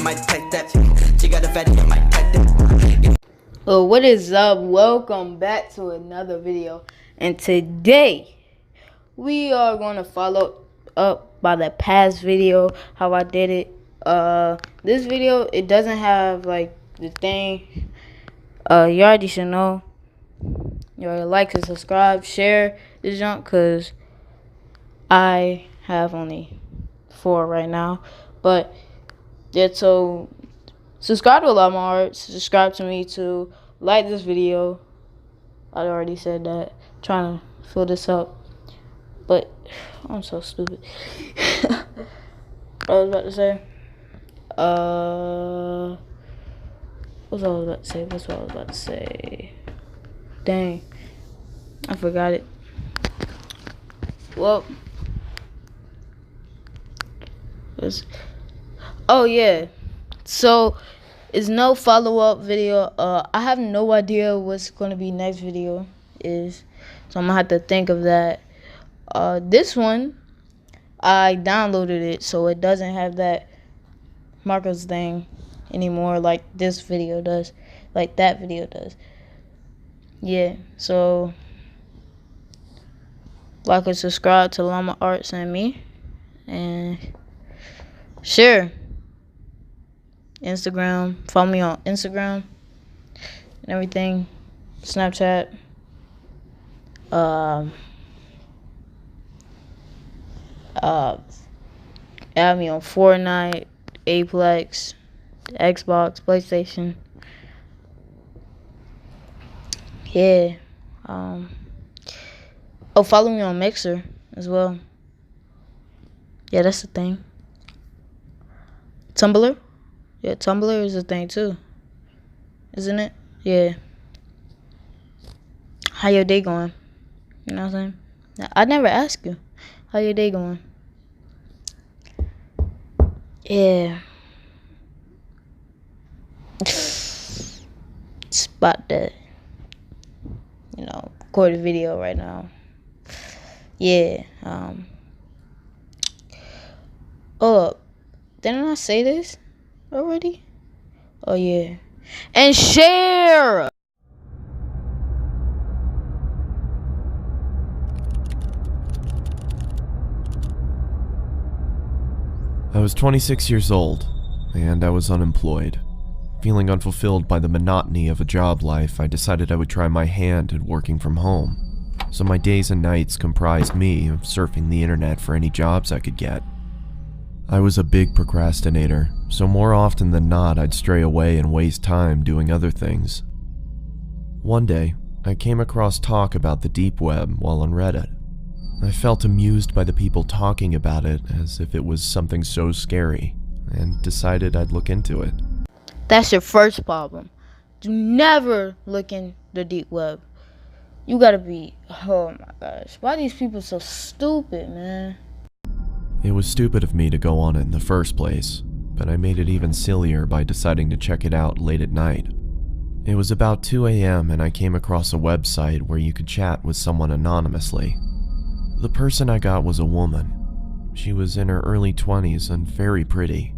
might take that. She got a fatty, I might take that. Well, what is up? Welcome back to another video. And today, we are going to follow up by the past video, how I did it. This video, it doesn't have, like, the thing. You already should know. You already like and subscribe, share this junk, because I have only 4 right now. But, yeah, so subscribe to a lot more. Subscribe to me too. Like this video. I already said that. Trying to fill this up. But I'm so stupid. What I was about to say. What's what I was about to say? Dang. I forgot it. Well. Oh yeah. So it's no follow-up video. I have no idea what's gonna be next video is, so I'm gonna have to think of that. This one I downloaded it, so it doesn't have that markers thing anymore, like this video does, like that video does. Yeah, so like and subscribe to Llama Arts and me, and share. Instagram, follow me on Instagram and everything, Snapchat, add me on Fortnite, Apex, Xbox, PlayStation. Yeah. Oh, follow me on Mixer as well. Yeah, that's the thing. Tumblr. Yeah, Tumblr is a thing too, isn't it? Yeah. How your day going? You know what I'm saying? I never ask you. How your day going? Yeah. It's about to, record a video right now. Yeah. Oh, didn't I say this already? Oh yeah. And share. I was 26 years old, and I was unemployed. Feeling unfulfilled by the monotony of a job life, I decided I would try my hand at working from home. So my days and nights comprised me of surfing the internet for any jobs I could get. I was a big procrastinator, so more often than not I'd stray away and waste time doing other things. One day, I came across talk about the deep web while on Reddit. I felt amused by the people talking about it as if it was something so scary, and decided I'd look into it. That's your first problem. Do never look in the deep web. You gotta be, oh my gosh, why are these people so stupid, man? It was stupid of me to go on it in the first place, but I made it even sillier by deciding to check it out late at night. It was about 2 a.m. and I came across a website where you could chat with someone anonymously. The person I got was a woman. She was in her early 20s and very pretty.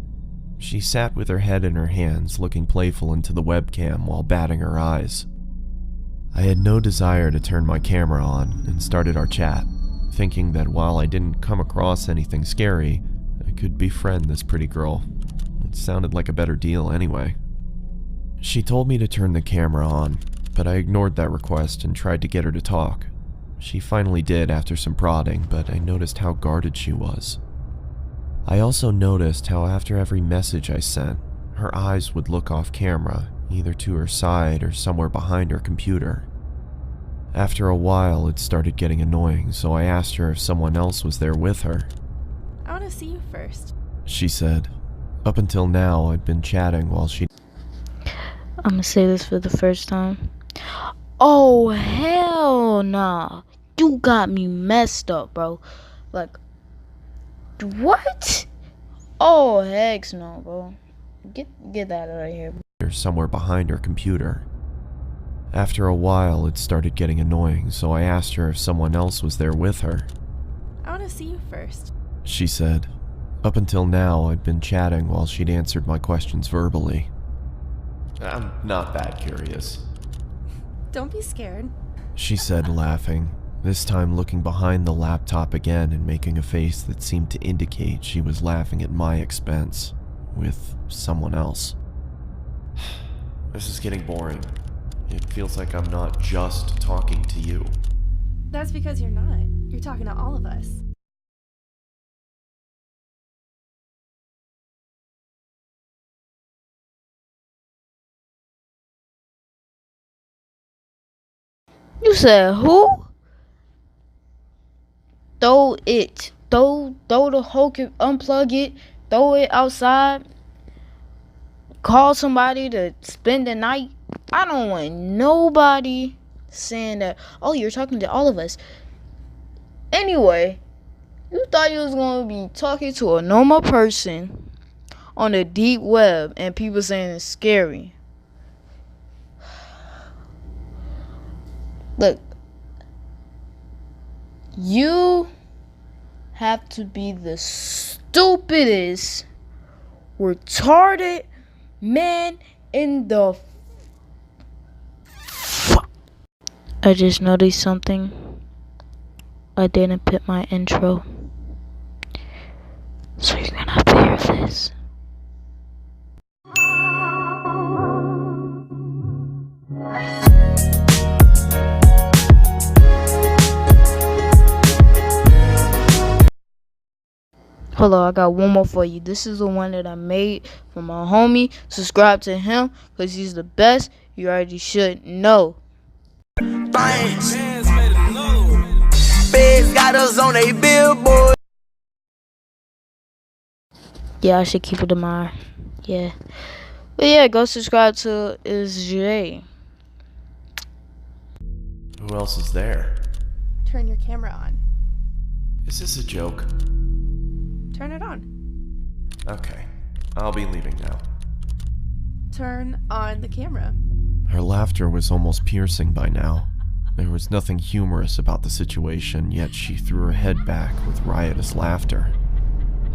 She sat with her head in her hands, looking playful into the webcam while batting her eyes. I had no desire to turn my camera on and started our chat, thinking that while I didn't come across anything scary, I could befriend this pretty girl. It sounded like a better deal anyway. She told me to turn the camera on, but I ignored that request and tried to get her to talk. She finally did after some prodding, but I noticed how guarded she was. I also noticed how after every message I sent, her eyes would look off camera, either to her side or somewhere behind her computer. After a while, it started getting annoying, so I asked her if someone else was there with her. I want to see you first, she said. Up until now, I'd been chatting while she... I'm gonna say this for the first time. Oh, hell nah. You got me messed up, bro. Like, what? Oh, heck no, bro. Get that out of here. Somewhere behind her computer. After a while, it started getting annoying, so I asked her if someone else was there with her. I want to see you first, she said. Up until now, I'd been chatting while she'd answered my questions verbally. I'm not that curious, Don't be scared. she said, laughing, this time looking behind the laptop again and making a face that seemed to indicate she was laughing at my expense, with someone else. This is getting boring. It feels like I'm not just talking to you. That's because you're not. You're talking to all of us. You said who? Throw it. Throw the whole, unplug it, throw it outside, call somebody to spend the night. I don't want nobody saying that, oh, you're talking to all of us. Anyway, you thought you was going to be talking to a normal person on the deep web and people saying it's scary. Look, you have to be the stupidest, retarded man in the I just noticed something. I didn't put my intro, so you're gonna have to hear this. Hold on, I got one more for you. This is the one that I made for my homie. Subscribe to him because he's the best. You already should know. Thanks. Feds got us on a billboard. Yeah, I should keep it in mind. Yeah. But yeah, go subscribe to SJ. Who else is there? Turn your camera on. Is this a joke? Turn it on. Okay, I'll be leaving now. Turn on the camera. Her laughter was almost piercing by now. There was nothing humorous about the situation, yet she threw her head back with riotous laughter.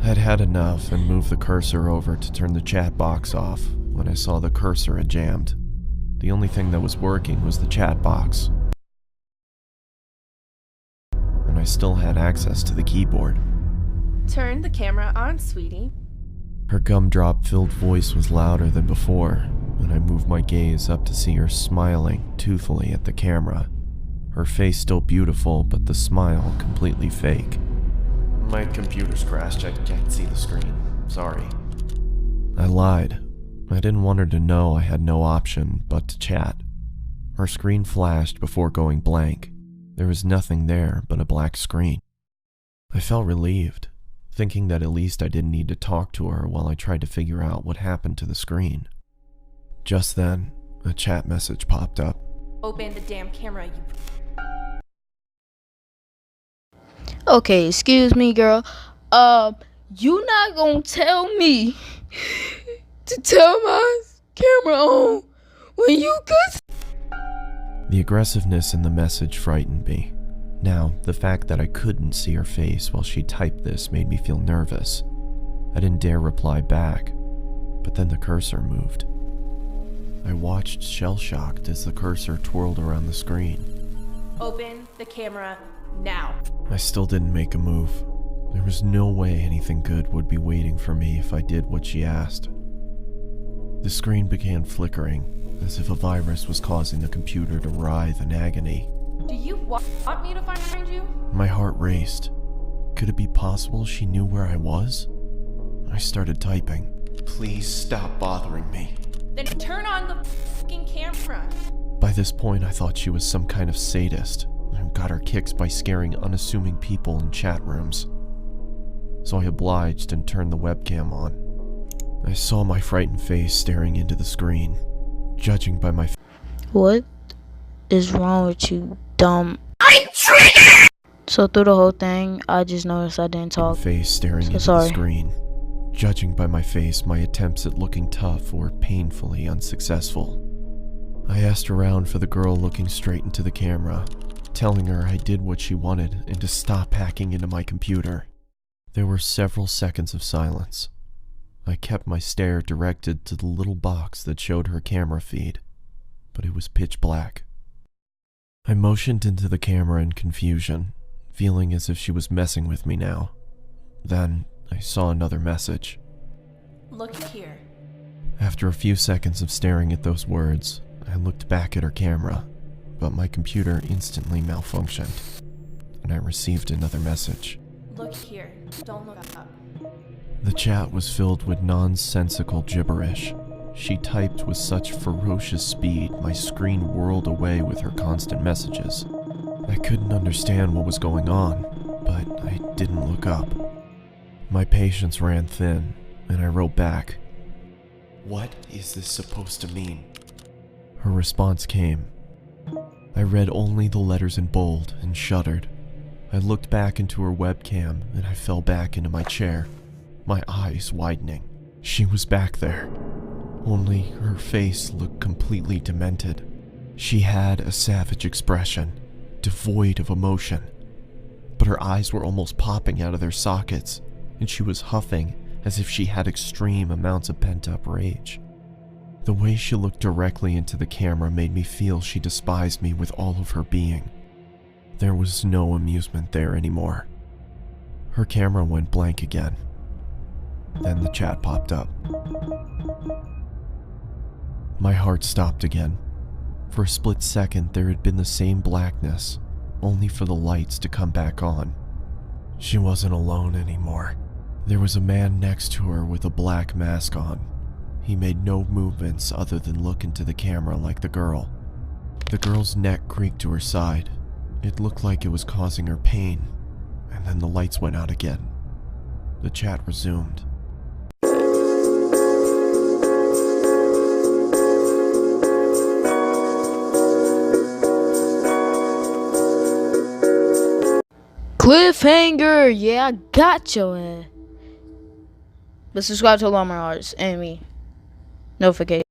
I'd had enough and moved the cursor over to turn the chat box off when I saw the cursor had jammed. The only thing that was working was the chat box. And I still had access to the keyboard. Turn the camera on, sweetie. Her gumdrop-filled voice was louder than before, and I moved my gaze up to see her smiling toothfully at the camera. Her face still beautiful, but the smile completely fake. My computer's crashed. I can't see the screen. Sorry. I lied. I didn't want her to know I had no option but to chat. Her screen flashed before going blank. There was nothing there but a black screen. I felt relieved, thinking that at least I didn't need to talk to her while I tried to figure out what happened to the screen. Just then, a chat message popped up. Open the damn camera, you... Okay, excuse me, girl. You not gonna tell me to tell my camera on when you could. The aggressiveness in the message frightened me. Now, the fact that I couldn't see her face while she typed this made me feel nervous. I didn't dare reply back, but then the cursor moved. I watched shell-shocked as the cursor twirled around the screen. Open the camera now. I still didn't make a move. There was no way anything good would be waiting for me if I did what she asked. The screen began flickering, as if a virus was causing the computer to writhe in agony. Do you want me to find you? My heart raced. Could it be possible she knew where I was? I started typing. Please stop bothering me. Then turn on the fucking camera. By this point, I thought she was some kind of sadist and got her kicks by scaring unassuming people in chat rooms. So I obliged and turned the webcam on. I saw my frightened face staring into the screen. Judging by my What is wrong with you, dumb? I'm triggered! So through the whole thing, I just noticed I didn't talk. face staring into sorry. the screen. Judging by my face, my attempts at looking tough were painfully unsuccessful. I asked around for the girl looking straight into the camera, telling her I did what she wanted and to stop hacking into my computer. There were several seconds of silence. I kept my stare directed to the little box that showed her camera feed, but it was pitch black. I motioned into the camera in confusion, feeling as if she was messing with me now. Then I saw another message. Look here. After a few seconds of staring at those words, I looked back at her camera, but my computer instantly malfunctioned, and I received another message. Look here. Don't look up. The chat was filled with nonsensical gibberish. She typed with such ferocious speed, my screen whirled away with her constant messages. I couldn't understand what was going on, but I didn't look up. My patience ran thin, and I wrote back, "What is this supposed to mean?" Her response came. I read only the letters in bold and shuddered. I looked back into her webcam and I fell back into my chair, my eyes widening. She was back there, only her face looked completely demented. She had a savage expression, devoid of emotion, but her eyes were almost popping out of their sockets, and she was huffing as if she had extreme amounts of pent-up rage. The way she looked directly into the camera made me feel she despised me with all of her being. There was no amusement there anymore. Her camera went blank again. Then the chat popped up. My heart stopped again. For a split second, there had been the same blackness, only for the lights to come back on. She wasn't alone anymore. There was a man next to her with a black mask on. He made no movements other than look into the camera like the girl. The girl's neck creaked to her side. It looked like it was causing her pain, and then the lights went out again. The chat resumed. Cliffhanger! Yeah, I got your ass. But subscribe to Alarm Artists and me. Notification.